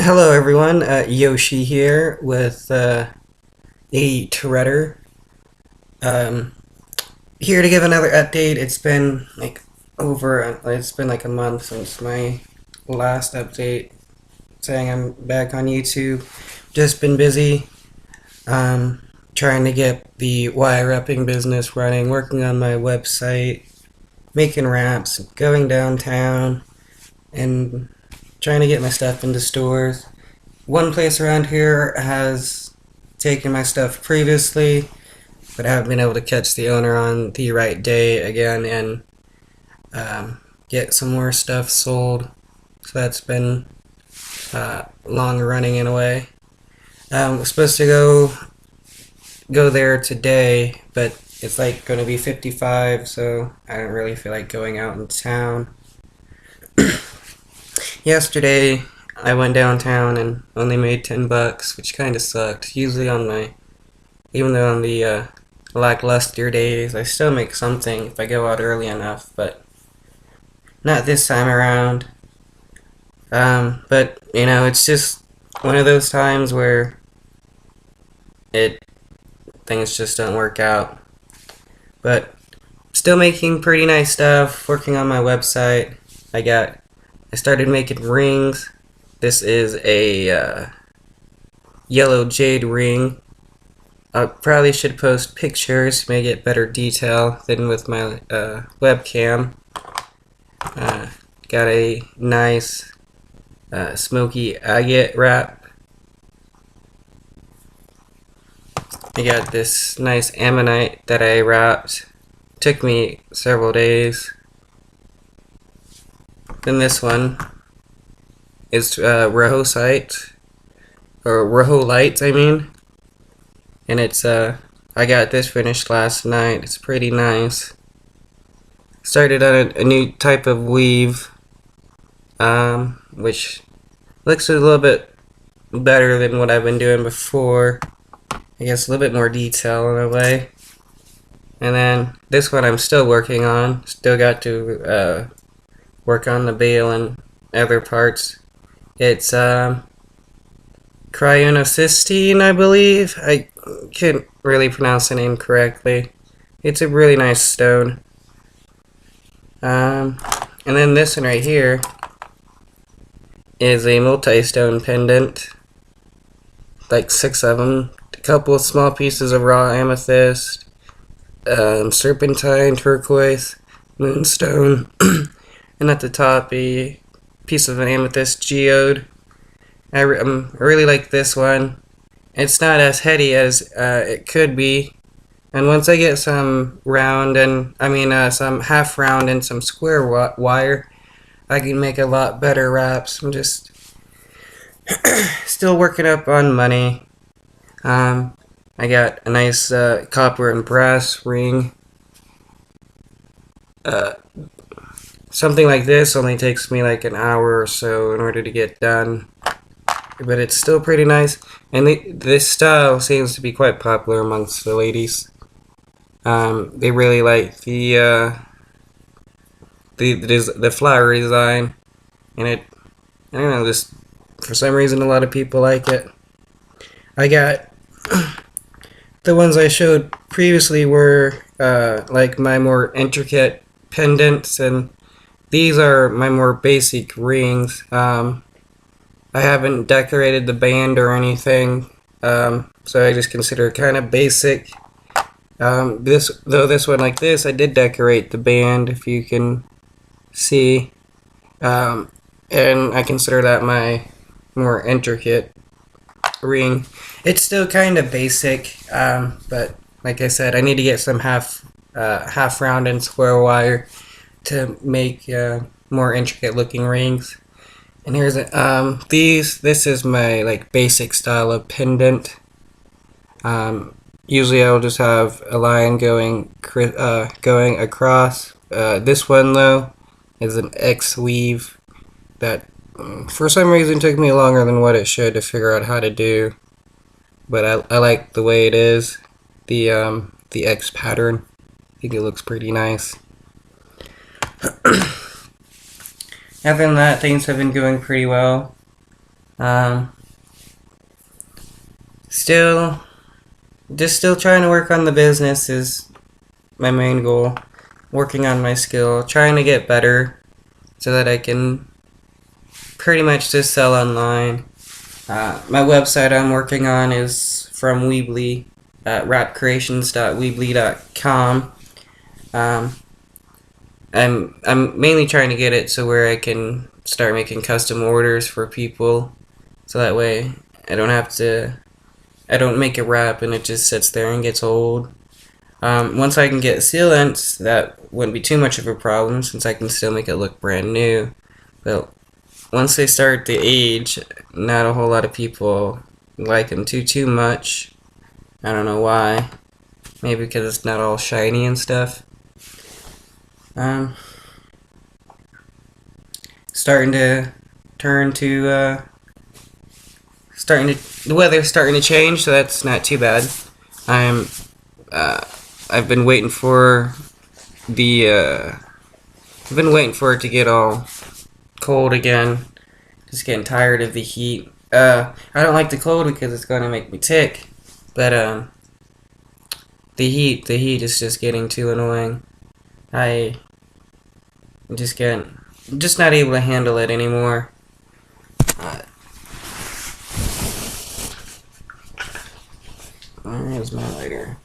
Hello everyone, Yoshi here with a Toretto. Um, Here to give another update. It's been like a month since my last update saying I'm back on YouTube. Just been busy trying to get the wire wrapping business running, working on my website, making wraps, going downtown, and trying to get my stuff into stores. One place around here has taken my stuff previously, but I haven't been able to catch the owner on the right day again and get some more stuff sold. So that's been long running in a way. We're supposed to go there today, but it's like going to be 55, so I don't really feel like going out in town. Yesterday, I went downtown and only made $10, which kind of sucked. Usually even though on the lackluster days, I still make something if I go out early enough, but not this time around. But, it's just one of those times where things just don't work out. But still making pretty nice stuff, working on my website. I started making rings. This is a yellow jade ring. I probably should post pictures to make it better detail than with my webcam. Got a nice smoky agate wrap. I got this nice ammonite that I wrapped. Took me several days. Then this one is rhohosite, or rhoholite, I mean. And it's I got this finished last night. It's pretty nice. Started on a new type of weave, which looks a little bit better than what I've been doing before. I guess a little bit more detail in a way. And then this one I'm still working on. Still got to work on the bale and other parts. It's cryonocysteine, I believe. I can't really pronounce the name correctly. It's a really nice stone. And then this one right here is a multi-stone pendant. Like 6 of them. A couple of small pieces of raw amethyst, serpentine, turquoise, moonstone, and at the top a piece of an amethyst geode. I really like this one. It's not as heady as it could be, and once I get some some half round and some square wire, I can make a lot better wraps. I'm just still working up on money. I got a nice copper and brass ring. Something like this only takes me like an hour or so in order to get done. But it's still pretty nice, and this style seems to be quite popular amongst the ladies. They really like the flower design, and I don't know, just for some reason a lot of people like it. I got the ones I showed previously were like my more intricate pendants, and these are my more basic rings. I haven't decorated the band or anything, so I just consider it kind of basic. This one like this, I did decorate the band, if you can see, and I consider that my more intricate ring. It's still kind of basic, but like I said, I need to get some half round and square wire to make more intricate looking rings. And here's this is my like basic style of pendant. Usually I'll just have a line going across. This one though is an X weave that for some reason took me longer than what it should to figure out how to do. But I like the way it is. The X pattern. I think it looks pretty nice. Other than that, things have been going pretty well. Um, still, just still trying to work on the business is my main goal. Working on my skill, trying to get better so that I can pretty much just sell online. My website I'm working on is from Weebly at WrappedCreations.weebly.com. I'm mainly trying to get it so where I can start making custom orders for people, so that way I don't make a wrap and it just sits there and gets old. Once I can get sealants, that wouldn't be too much of a problem since I can still make it look brand new. But once they start to age, not a whole lot of people like them too much. I don't know why. Maybe because it's not all shiny and stuff. Starting to turn to the weather's starting to change, so that's not too bad. I've been waiting for it to get all cold again. Just getting tired of the heat. I don't like the cold because it's gonna make me tick, but the heat is just getting too annoying. I'm just not able to handle it anymore. Where's my lighter?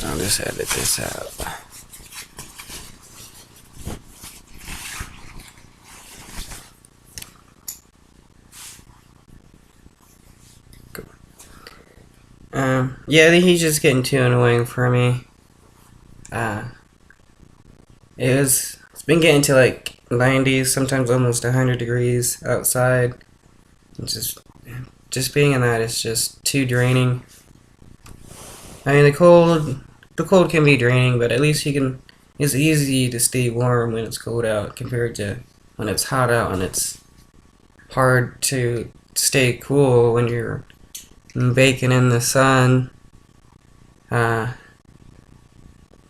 I'll just edit this out. Yeah, he's just getting too annoying for me. It's been getting to like 90s, sometimes almost 100 degrees outside. And just being in that is just too draining. I mean, the cold can be draining, but at least it's easy to stay warm when it's cold out compared to when it's hot out, and it's hard to stay cool when you're baking in the sun.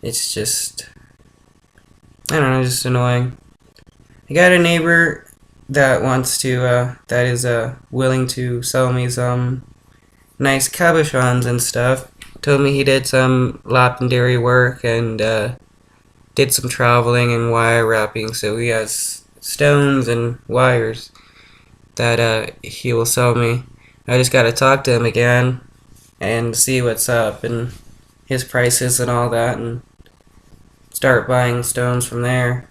It's just, I don't know, just annoying. I got a neighbor that is willing to sell me some nice cabochons and stuff. Told me he did some lapidary work and did some traveling and wire wrapping, so he has stones and wires that he will sell me. I just gotta talk to him again and see what's up and his prices and all that, and start buying stones from there.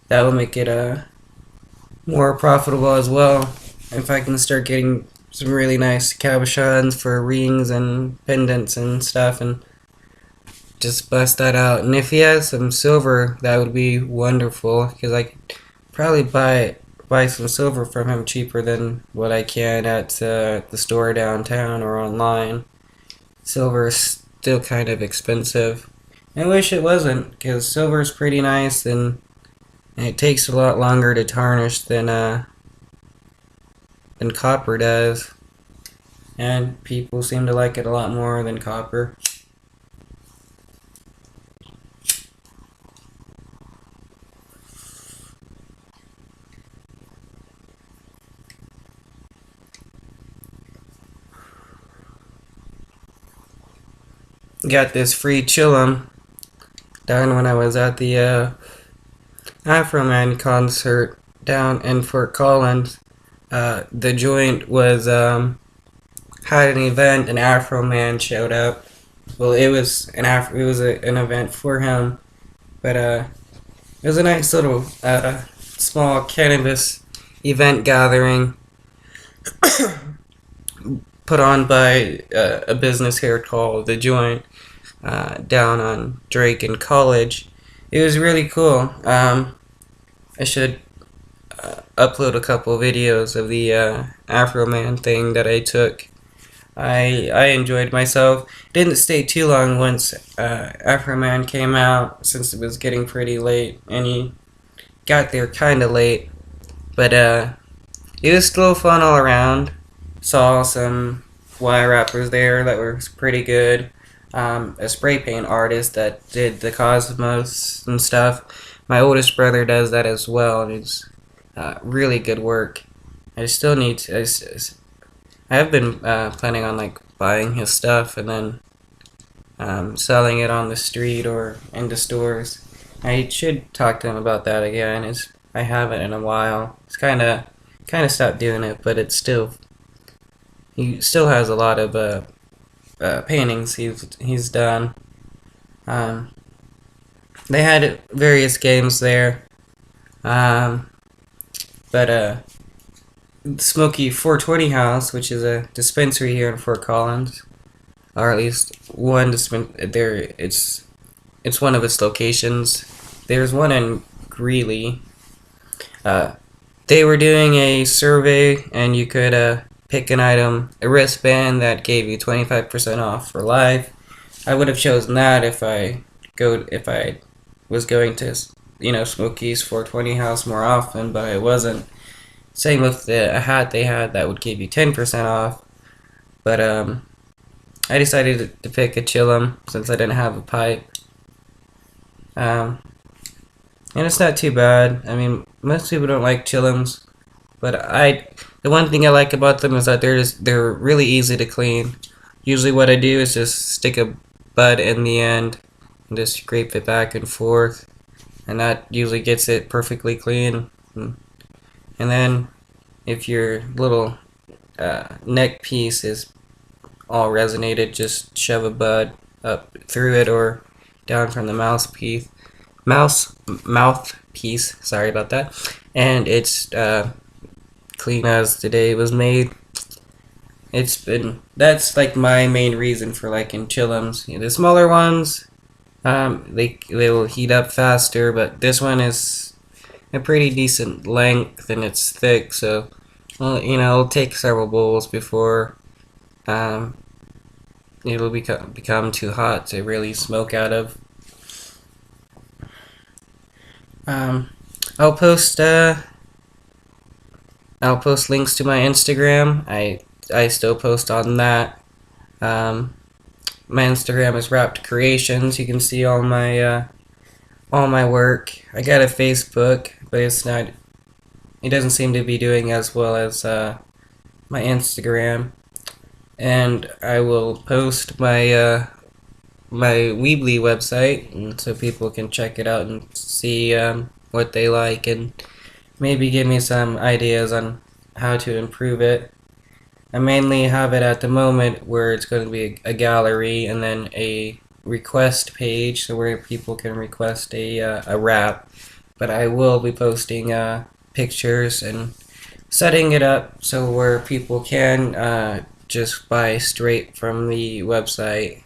That will make it more profitable as well. If I can start getting some really nice cabochons for rings and pendants and stuff, and just bust that out. And if he has some silver, that would be wonderful, because I could probably buy some silver from him cheaper than what I can at the store downtown or online. Silver is still kind of expensive. I wish it wasn't, because silver is pretty nice, and it takes a lot longer to tarnish than copper does. And people seem to like it a lot more than copper. Got this free chillum down when I was at the Afro Man concert down in Fort Collins. The joint was had an event, and Afro Man showed up. Well, it was an event for him, but it was a nice little small cannabis event gathering put on by a business here called The Joint down on Drake and College. It was really cool. I should upload a couple videos of the Afro Man thing that I took. I enjoyed myself. Didn't stay too long once Afro Man came out, since it was getting pretty late, and he got there kind of late. But it was still fun all around. Saw some wire wrappers there that were pretty good. a spray paint artist that did the cosmos and stuff. My oldest brother does that as well, and it's really good work. I still need to. I have been planning on like buying his stuff and then selling it on the street or in the stores. I should talk to him about that again. I haven't in a while. It's kind of stopped doing it, but it's still he still has a lot of paintings he's done. Um, they had various games there, um, but Smoky 420 House, which is a dispensary here in Fort Collins, or at least one there. It's one of its locations. There's one in Greeley. Uh, they were doing a survey, and you could pick an item, a wristband that gave you 25% off for life. I would have chosen that if I was going to Smokey's 420 House more often, but I wasn't. Same with a hat they had that would give you 10% off, but I decided to pick a Chillum since I didn't have a pipe. And it's not too bad. I mean, most people don't like Chillums, but the one thing I like about them is that they're really easy to clean. Usually what I do is just stick a bud in the end and just scrape it back and forth, and that usually gets it perfectly clean. And then if your little neck piece is all resonated, just shove a bud up through it or down from the mouthpiece. Sorry about that. And it's clean as the day it was made. That's like my main reason for liking Chillums. The smaller ones, they will heat up faster, but this one is a pretty decent length and it's thick, so it'll take several bowls before it'll become too hot to really smoke out of. I'll post links to my Instagram. I still post on that. My Instagram is WrappedCreations. You can see all my work. I got a Facebook, but it doesn't seem to be doing as well as my Instagram. And I will post my Weebly website, and so people can check it out and see what they like and maybe give me some ideas on how to improve it. I mainly have it at the moment where it's going to be a gallery and then a request page, so where people can request a wrap. But I will be posting pictures and setting it up so where people can just buy straight from the website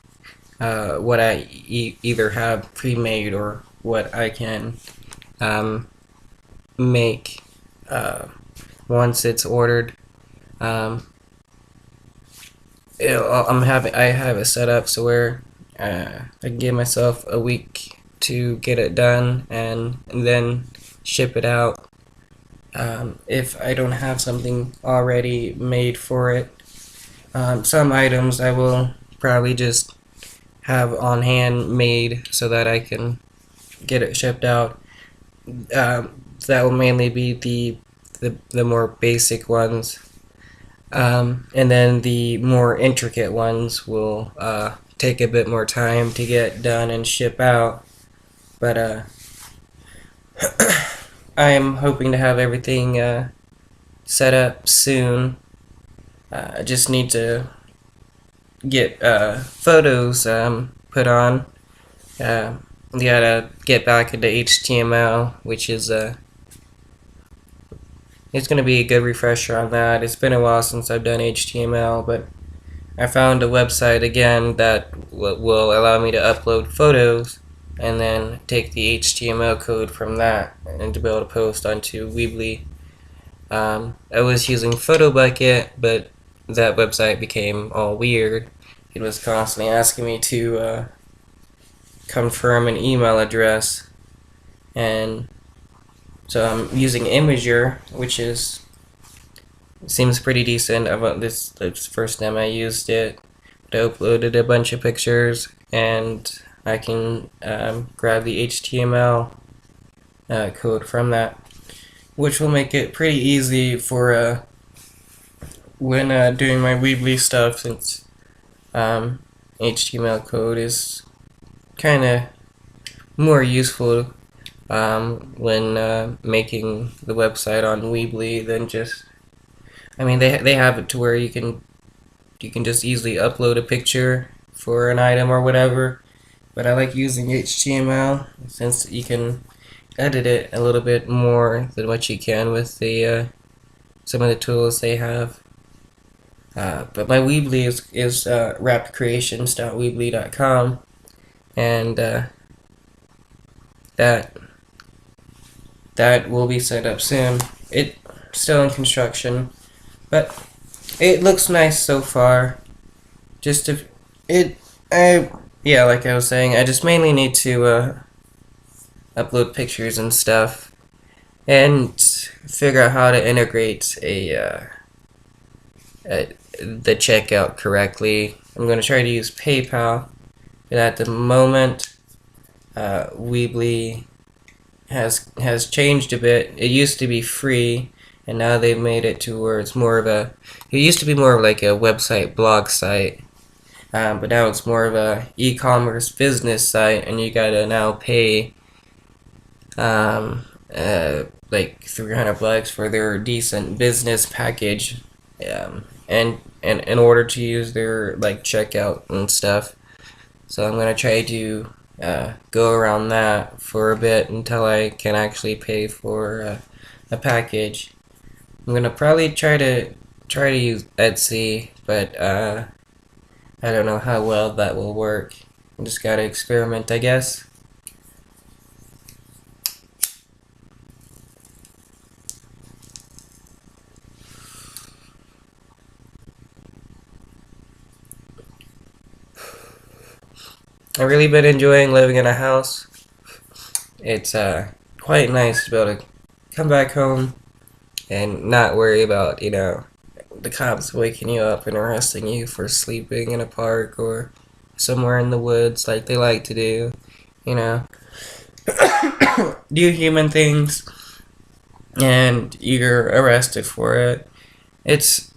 what I either have pre-made or what I can make once it's ordered. I have it set up so where I can give myself a week to get it done and then ship it out. If I don't have something already made for it, some items I will probably just have on hand made so that I can get it shipped out. That will mainly be the more basic ones, and then the more intricate ones will take a bit more time to get done and ship out. But I am hoping to have everything set up soon. I just need to get photos put on. You gotta get back into HTML, which is it's gonna be a good refresher on that. It's been a while since I've done HTML, but I found a website again that will allow me to upload photos and then take the HTML code from that and to be able to post onto Weebly. I was using PhotoBucket, but that website became all weird. It was constantly asking me to confirm an email address, and so I'm using Imager, which seems pretty decent. This the first time I used it. uploaded a bunch of pictures, and I can grab the HTML code from that, which will make it pretty easy for when doing my Weebly stuff, since HTML code is kind of more useful when making the website on Weebly than just, I mean, they have it to where you can just easily upload a picture for an item or whatever, but I like using HTML since you can edit it a little bit more than what you can with the some of the tools they have. But my Weebly is WrappedCreations.weebly.com, and that will be set up soon. It's still in construction, but it looks nice so far. Yeah, like I was saying, I just mainly need to upload pictures and stuff, and figure out how to integrate the checkout correctly. I'm going to try to use PayPal, but at the moment, Weebly has changed a bit. It used to be free, and now they've made it to where it's more of a. It used to be more of like a website blog site, but now it's more of a e-commerce business site, and you gotta now pay like $300 for their decent business package, and in order to use their like checkout and stuff. So I'm gonna try to go around that for a bit until I can actually pay for a package. I'm gonna probably try to use Etsy, but I don't know how well that will work. I just gotta experiment, I guess. I've really been enjoying living in a house. It's quite nice to be able to come back home and not worry about, the cops waking you up and arresting you for sleeping in a park or somewhere in the woods like they like to do, do human things, and you're arrested for it. It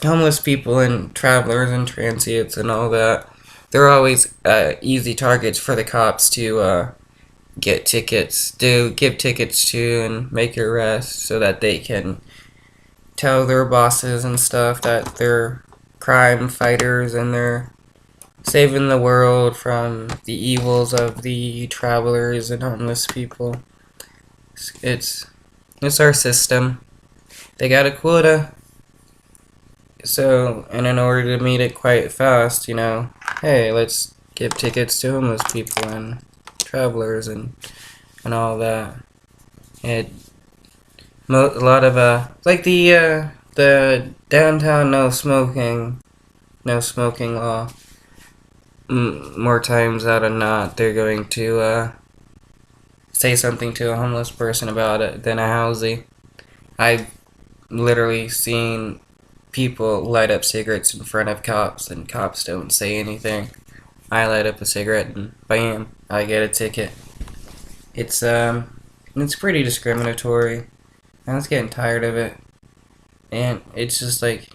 homeless people and travelers and transients and all that, they're always easy targets for the cops to give tickets to and make arrests, so that they can tell their bosses and stuff that they're crime fighters and they're saving the world from the evils of the travelers and homeless people. It's our system. They got a quota. So, and in order to meet it quite fast, hey, let's give tickets to homeless people and travelers and all that. A lot of like the downtown no smoking law. More times out of not, they're going to say something to a homeless person about it than a housey. I've literally seen people light up cigarettes in front of cops, and cops don't say anything. I light up a cigarette and bam, I get a ticket. It's pretty discriminatory. I was getting tired of it, and it's just like,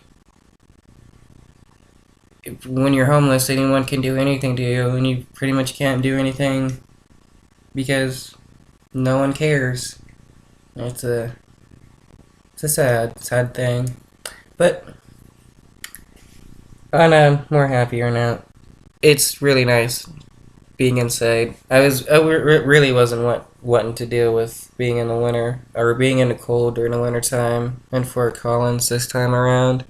when you're homeless, anyone can do anything to you, and you pretty much can't do anything because no one cares. It's a sad thing. But on a more happier note, it's really nice being inside. I really wasn't wanting to deal with being in the winter, or being in the cold during the winter time in Fort Collins this time around.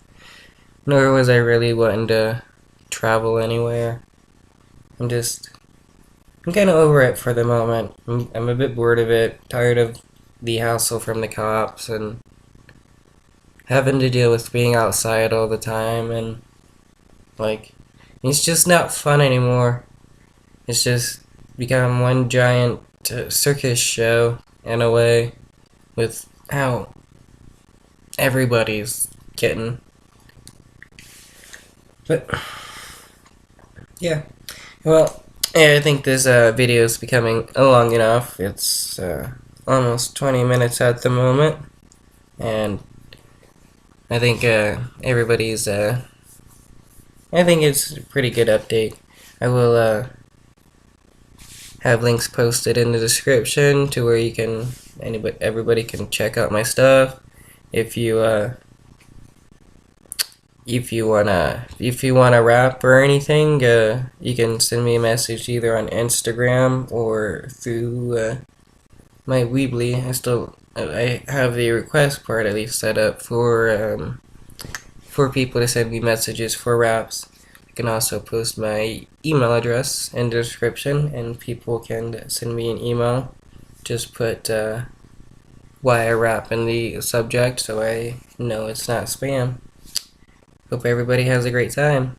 Nor was I really wanting to travel anywhere. I'm kind of over it for the moment. I'm a bit bored of it, tired of the hassle from the cops and having to deal with being outside all the time, and it's just not fun anymore. It's just become one giant circus show in a way, with how everybody's getting But yeah, well, yeah, I think this video is becoming long enough. It's almost 20 minutes at the moment, and I think everybody's. I think it's a pretty good update. I will have links posted in the description to where you can everybody can check out my stuff. If you if you wanna rap or anything, you can send me a message either on Instagram or through my Weebly. I have the request part at least set up for people to send me messages for raps. I can also post my email address in the description, and people can send me an email. Just put why I rap in the subject so I know it's not spam. Hope everybody has a great time.